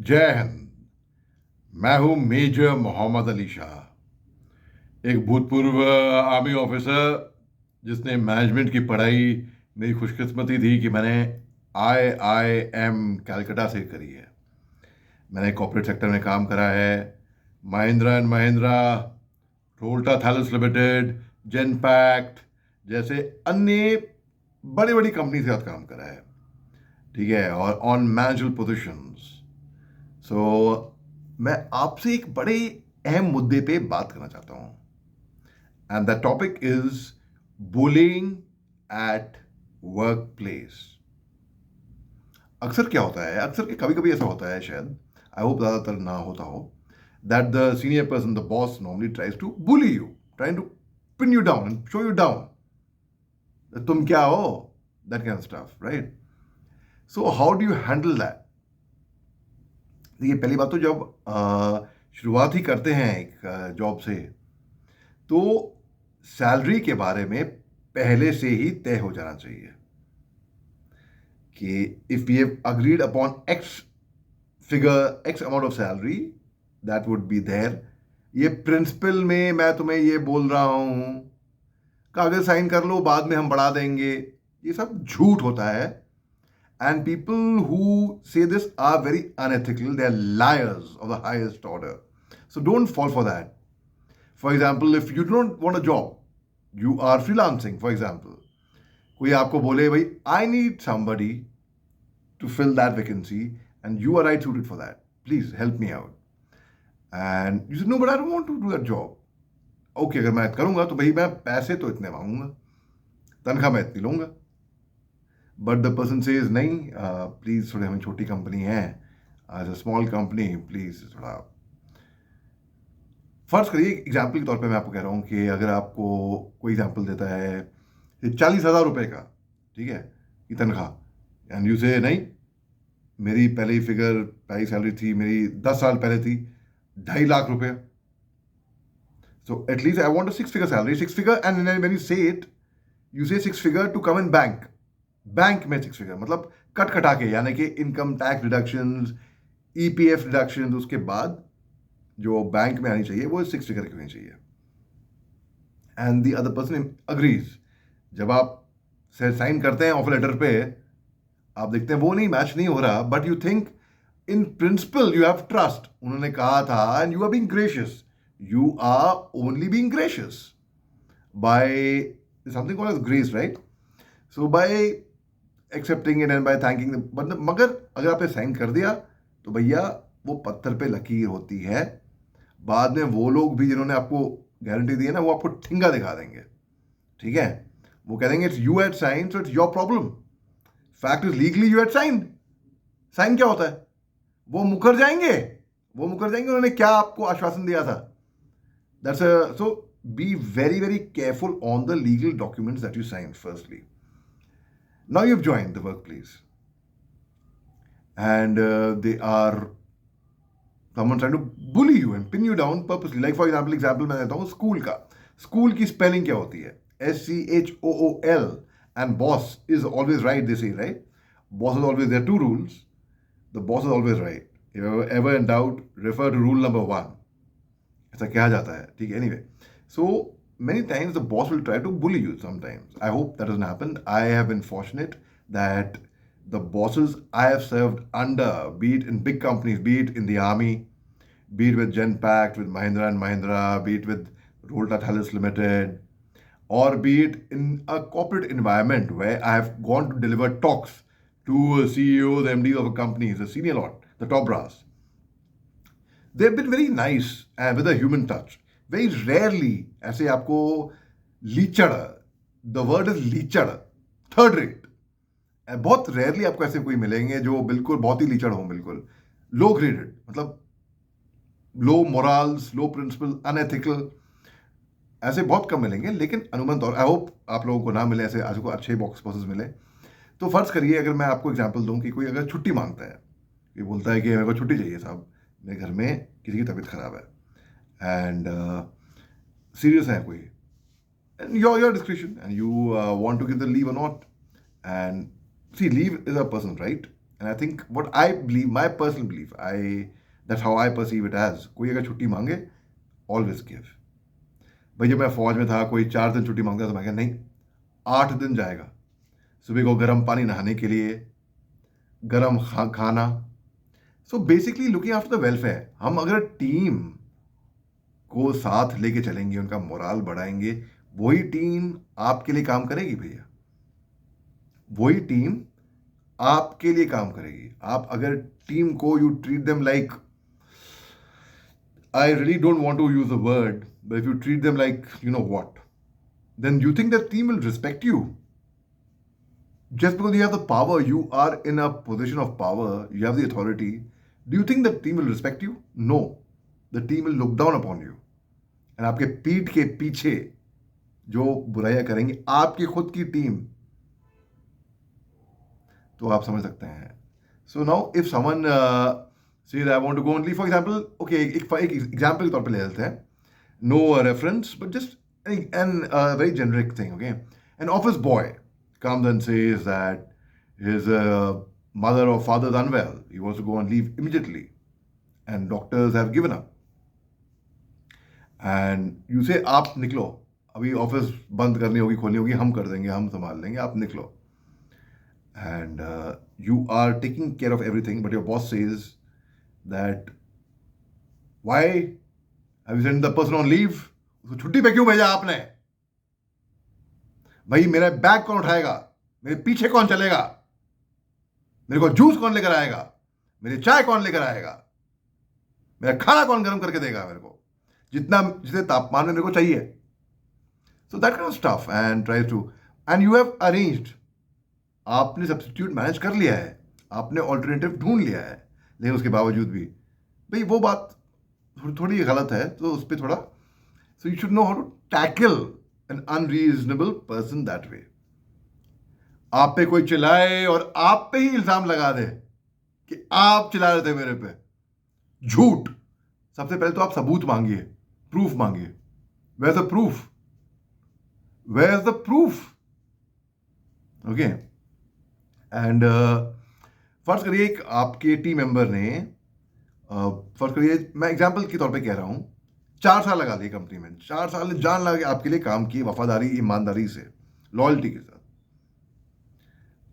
जय हिंद। मैं हूं मेजर मोहम्मद अली शाह, एक भूतपूर्व आर्मी ऑफिसर जिसने मैनेजमेंट की पढ़ाई, मेरी खुशकिस्मती थी कि मैंने IIM कलकत्ता से करी है। मैंने कॉर्पोरेट सेक्टर में काम करा है। Mahindra and Mahindra, Toyota Thales limited, Genpact जैसे अन्य बड़ी बड़ी कंपनी के साथ काम करा है। ठीक है, और ऑन मैनेजर पोजीशंस। सो मैं आपसे एक बड़े अहम मुद्दे पे बात करना चाहता हूं, and the topic is bullying at work place. अक्सर क्या होता है, अक्सर कभी कभी ऐसा होता है, शायद आई होप ज़्यादातर ना होता हो, that the senior person, the boss normally tries to bully you, trying to pin you down and show you down. तुम क्या हो, that can stuff, right? So how do you handle that? देखिए, पहली बात तो जब शुरुआत ही करते हैं एक जॉब से, तो सैलरी के बारे में पहले से ही तय हो जाना चाहिए कि if we have agreed upon X figure, X amount of salary, that would be there. ये प्रिंसिपल में मैं तुम्हें ये बोल रहा हूं, कागज साइन कर लो, बाद में हम बढ़ा देंगे, ये सब झूठ होता है। And people who say this are very unethical. They are liars of the highest order. So don't fall for that. For example, if you don't want a job, you are freelancing, for example. कोई आपको बोले भाई I need somebody to fill that vacancy and you are right suited for that. Please help me out. And you say no, but I don't want to do that job. Okay, अगर मैं करूँगा तो भाई मैं पैसे तो इतने मांगूंगा, तनख्वाह मैं इतनी लूँगा। बट द पर्सन सेज नहीं, प्लीज़ थोड़ी, हमें छोटी कंपनी है, as a small company, please थोड़ा। फर्ज करिए, एग्जाम्पल के तौर पे मैं आपको कह रहा हूँ कि अगर आपको कोई एग्जाम्पल देता है 40,000 रुपये का, ठीक है, की तनख्वाह, एंड यू से नहीं, मेरी पहले ही फिगर, पहली सैलरी थी मेरी 10 साल पहले थी 2.5 लाख रुपये। So at least I want a 6 figure salary, 6 figure, and when you say it, you say 6 figure to come in bank. Bank में 6 फिगर मतलब कट कटा के, यानी कि income tax deductions, EPF deductions, उसके बाद जो बैंक में आनी चाहिए वो 6 फिगर की होनी चाहिए। And the other person agrees. जब आप साइन करते हैं ऑफर लेटर पे, आप देखते हैं वो नहीं, मैच नहीं हो रहा, but you think in principle you have trust, उन्होंने कहा था, and you are being gracious, you are only being gracious by something called as grace, right? So by accepting it and by thanking, मगर अगर आपने sign कर दिया तो भैया वो पत्थर पे लकीर होती है। बाद में वो लोग भी जिन्होंने आपको गारंटी दी है ना, वो आपको ठिंगा दिखा देंगे। ठीक है, वो कह देंगे it's you had sign, so it's your problem. Fact is legally you had sign. Sign क्या होता है? वो मुकर जाएंगे, वो मुकर जाएंगे, उन्होंने क्या आपको आश्वासन दिया था। That's so be very very careful on the legal documents that you sign firstly. Now you've joined the workplace, and they are someone trying to bully you and pin you down purposely. Like for example मैं देता हूँ school का। School की spelling क्या होती है? SCHOOL, and boss is always right, they say, right? Boss is always, there are 2 rules. The boss is always right. If ever in doubt, refer to rule number 1. ऐसा कहा जाता है, ठीक है? Anyway, so many times the boss will try to bully you sometimes. I hope that doesn't happen. I have been fortunate that the bosses I have served under, be it in big companies, be it in the army, be it with Genpact, with Mahindra and Mahindra, be it with Rolta Thales Limited, or be it in a corporate environment where I have gone to deliver talks to CEOs, MDs of companies, the senior lot, the top brass. They've been very nice and with a human touch. Very rarely ऐसे आपको लीचड़, the word is लीचड़, third rate, बहुत rarely आपको ऐसे कोई मिलेंगे जो बिल्कुल बहुत ही लीचड़ हो, बिल्कुल लो ग्रेडेड, मतलब लो मोरल्स, लो प्रिंसिपल, अनएथिकल, ऐसे बहुत कम मिलेंगे। लेकिन अनुमान तौर, आई होप आप लोगों को ना मिले ऐसे, आज को अच्छे बॉक्स बॉसेस मिले। तो फर्ज करिए, अगर मैं आपको एग्जांपल दूं कि कोई अगर छुट्टी मांगता है, ये बोलता है कि मेरे को छुट्टी चाहिए साहब, मेरे घर में किसी की तबीयत खराब है, एंड serious है कोई, and your discretion, and you want to give the leave or not. And see, leave is a personal right, and I think what I believe, my personal believe, I that's how I perceive it as, कोई अगर छुट्टी मांगे always give. भाई जब मैं फौज में था कोई 4 दिन छुट्टी मांगता तो मैं कहा नहीं, 8 दिन जाएगा। सुबह को गर्म पानी नहाने के लिए, गर्म खाना। So basically looking after the welfare. हम अगर टीम को साथ लेके चलेंगे, उनका मोराल बढ़ाएंगे, वही टीम आपके लिए काम करेगी भैया, वही टीम आपके लिए काम करेगी। आप अगर टीम को you treat them like, I really don't want to use a word, but if you treat them like, you know what, then you think that team will respect you. Just because you have the power, you are in a position of power, you have the authority. Do you think that team will respect you? No. The team will look down upon you. And आपके पीठ के पीछे जो बुराइयां करेंगे आपकी खुद की टीम, तो आप समझ सकते हैं। So now if someone says I want to go only, for example, okay, एक एग्जाम्पल के तौर पे ले लेते हैं, no reference, but just an very generic thing, okay? An office boy comes and says that his mother or father is unwell, he wants to go on leave immediately, and doctors have given up. And you say, आप निकलो, अभी office बंद करनी होगी, खोलनी होगी, हम कर देंगे, हम संभाल लेंगे, आप निकलो. And you are taking care of everything, but your boss says that, why have you sent the person on leave? उसको छुट्टी पे क्यों भेजा आपने? भाई मेरा बैग कौन उठाएगा? मेरे पीछे कौन चलेगा? मेरे को जूस कौन लेकर आएगा? मेरी चाय कौन लेकर आएगा? मेरा खाना कौन गर्म करके देगा मेरे को, जितने तापमान में मेरे को चाहिए? So that kind of stuff, and tries to, and you have arranged, आपने सब्स्टिट्यूट मैनेज कर लिया है, आपने ऑल्टरनेटिव ढूंढ लिया है, लेकिन उसके बावजूद भी भाई वो बात थोड़ी गलत है, तो उस पर थोड़ा, so you should know how to tackle an unreasonable person that way. आप पे कोई चिल्लाए और आप पे ही इल्जाम लगा दे कि आप चिल्ला रहे थे मेरे पे, झूठ. सबसे पहले तो आप सबूत मांगिए, प्रूफ मांगिए. Where is the proof? Where is the proof? Okay. And फर्ज करिए एक आपके टीम मेंबर ने, फर्ज करिए मैं एग्जाम्पल के तौर पे कह रहा हूं, 4 साल लगा दिए कंपनी में, 4 साल ने जान लगा के आपके लिए काम किए, वफादारी, ईमानदारी से, लॉयल्टी के साथ.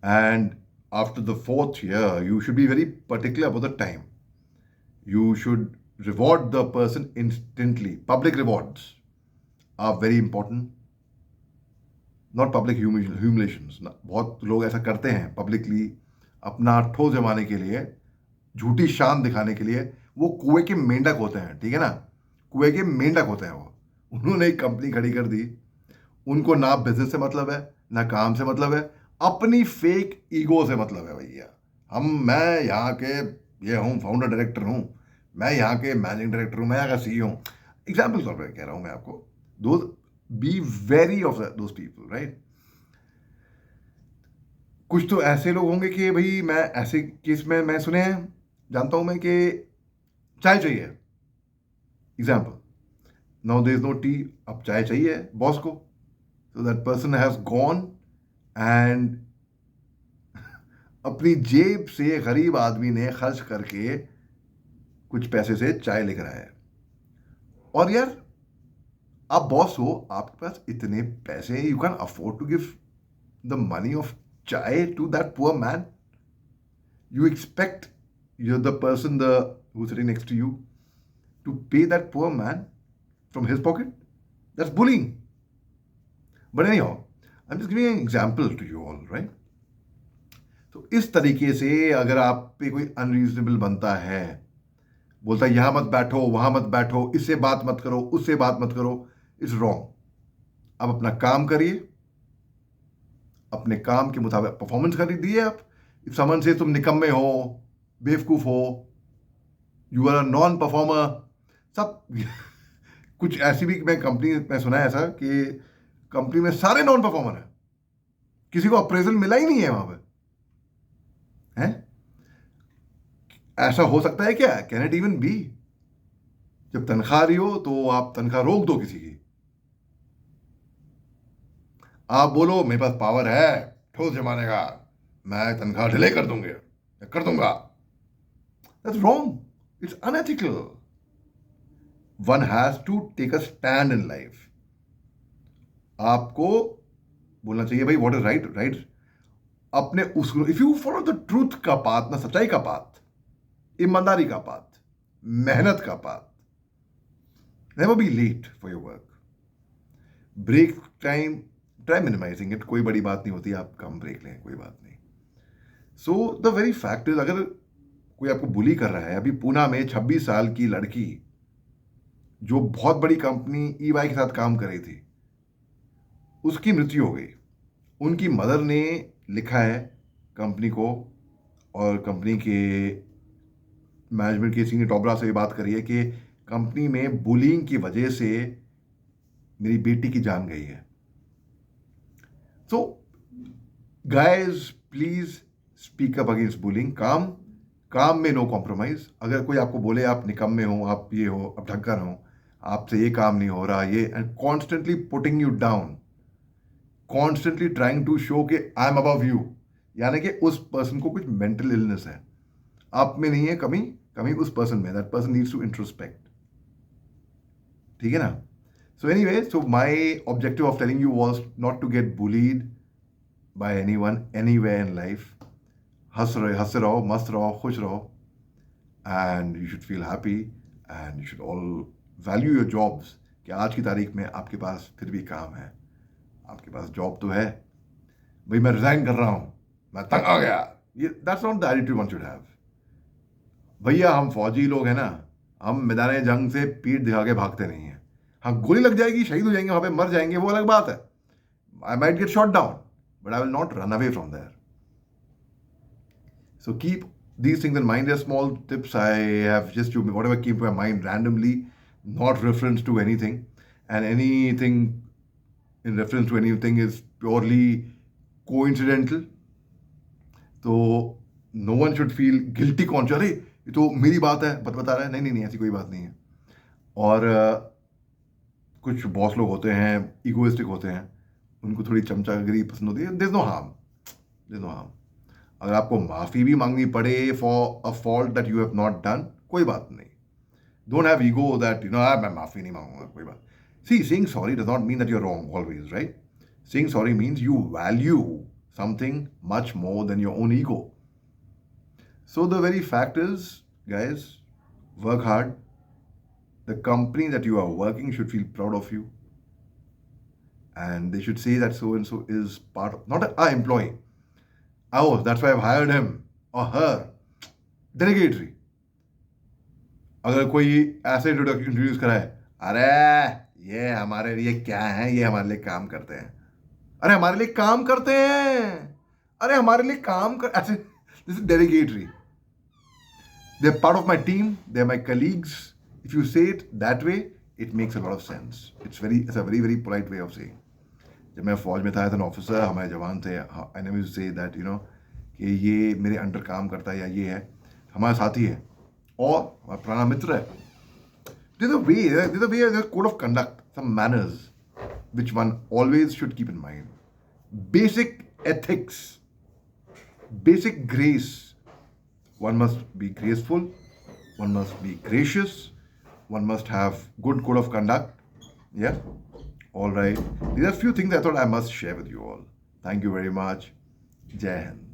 And after the 4th year you should be very particular about the time. You should reward the person instantly. Public rewards are very important, not public humiliations. बहुत लोग ऐसा करते हैं पब्लिकली, अपना ठोस जमाने के लिए, झूठी शान दिखाने के लिए. वो कुएं के मेंढक होते हैं, ठीक है ना, कुएं के मेंढक होते हैं वो. उन्होंने एक कंपनी खड़ी कर दी, उनको ना बिजनेस से मतलब है, ना काम से मतलब है, अपनी फेक ईगो से मतलब है. भैया मैं यहाँ के ये हूँ, फाउंडर डायरेक्टर हूँ, मैं यहाँ के मैनेजिंग डायरेक्टर हूँ, मैं यहाँ का CEO हूँ. एग्जाम्पल तौर पर कह रहा हूँ मैं आपको. दो be very of those people, right. कुछ तो ऐसे लोग होंगे कि भाई, मैं ऐसे केस में मैं सुने हैं, जानता हूं मैं, कि चाय चाहिए, example, now there is no tea, अब चाय चाहिए बॉस को. So that person has gone and अपनी जेब से, गरीब आदमी ने खर्च करके कुछ पैसे से चाय लेकर आया. और यार आप बॉस हो, आपके पास इतने पैसे, you can afford to give the money of chai to that poor man. You expect the person who's sitting next to you to pay that poor man from his pocket? That's bullying. But anyhow, I'm just giving an example to you all, right? तो इस तरीके से अगर आप पे कोई unreasonable बनता है, बोलता है यहां मत बैठो, वहां मत बैठो, इससे बात मत करो, उससे बात मत करो, इट्स रॉन्ग. आप अपना काम करिए, अपने काम के मुताबिक परफॉर्मेंस कर दिए आप. इफ समन से तुम निकम्मे हो, बेवकूफ हो, you are a non performer, सब कुछ ऐसी भी मैं कंपनी में सुना है ऐसा कि कंपनी में सारे नॉन परफॉर्मर हैं, किसी को अप्रेजल मिला ही नहीं है वहां पे. हैं? ऐसा हो सकता है क्या? Can it even be? जब तनख्वाह रही हो तो आप तनख्वाह रोक दो किसी की. आप बोलो मेरे पास पावर है ठोस जमाने का, मैं तनख्वाह डिले कर दूंगे. मैं कर दूंगा, that's wrong, it's unethical. One has to take a stand in life. आपको बोलना चाहिए भाई व्हाट इज राइट, राइट. अपने उस, if you follow the truth का पाथ, ना सच्चाई का पाथ, ईमानदारी का पाथ, मेहनत का path, never be late for your work. Break time, try minimizing it. कोई बड़ी बात नहीं होती, आप कम ब्रेक लें, कोई बात नहीं. सो द वेरी फैक्ट इज, अगर कोई आपको बुली कर रहा है, अभी पूना में 26 साल की लड़की जो बहुत बड़ी कंपनी ईवाई के साथ काम कर रही थी, उसकी मृत्यु हो गई. उनकी मदर ने लिखा है कंपनी को, और कंपनी के मैनेजमेंट के सीनियर टॉपरा से ये बात करी है कि कंपनी में बुलिंग की वजह से मेरी बेटी की जान गई है. So guys please speak up against bullying. काम में नो कॉम्प्रोमाइज. अगर कोई आपको बोले आप निकम्मे हो, आप ये हो, आप ढक्कन हो, आपसे ये काम नहीं हो रहा, ये, and constantly putting you down, constantly trying to show कि आई एम अबव यू, यानी कि उस पर्सन को कुछ मेंटल इलनेस है, आप में नहीं है कमी, कमी उस पर्सन में. That person needs to introspect. ठीक है ना. So anyway, so my objective of telling you was not to get bullied by anyone anywhere in life. हंसते रहो, मस्त रहो, खुश रहो, and you should feel happy, and you should all value your jobs. कि आज की तारीख में आपके पास फिर भी काम है, आपके पास जॉब तो है. भाई मैं रिजाइन कर रहा हूँ, मैं तंग आ गया, ये that's not the attitude one should have. भैया हम फौजी लोग हैं ना, हम मैदान जंग से पीठ दिखा के भागते नहीं हैं. हाँ, गोली लग जाएगी, शहीद हो जाएंगे, वहाँ पे मर जाएंगे, वो अलग बात है. I might get shot down, but I will not run away from there. So keep these things in mind. They're small tips I have just to whatever keep my mind randomly, not reference to anything, and anything in reference to anything is purely coincidental. So no one should feel guilty conscious. अरे ये तो मेरी बात है, बता रहा है. नहीं नहीं नहीं, ऐसी कोई बात नहीं है. और कुछ बॉस लोग होते हैं, इगोइस्टिक होते हैं, उनको थोड़ी चमचागिरी पसंद होती है. There no harm. अगर आपको माफ़ी भी मांगनी पड़े for a fault that you have not done, कोई बात नहीं. Don't have ego that you know मैं माफ़ी नहीं मांगूंगा, कोई बात. See, saying sorry does not mean that you are wrong always, right. Saying sorry means you value something much more than your own ego. So the very fact is, guys, work hard. The company that you are working should feel proud of you, and they should say that so and so is part of, not a employee. Oh, that's why I've hired him or her. Derogatory. अगर कोई ऐसे introduce कराए, अरे ये हमारे लिए क्या है, ये हमारे लिए काम करते हैं, अरे हमारे लिए काम करते हैं, अरे हमारे लिए काम कर, ऐसे, this is derogatory. They're part of my team, they're my colleagues. If you say it that way, it makes a lot of sense. It's a very very polite way of saying. जब मैं फौज में था, as an officer, हमारे जवान थे, I never used to say that, you know, कि ये मेरे अंडर काम करता है, या ये है हमारा साथी है और हमारा पुराना मित्र है. There's a code of conduct, some manners which one always should keep in mind. Basic ethics, basic grace. One must be graceful, one must be gracious, one must have good code of conduct. Yeah. All right. These are a few things I thought I must share with you all. Thank you very much. Jai Hind.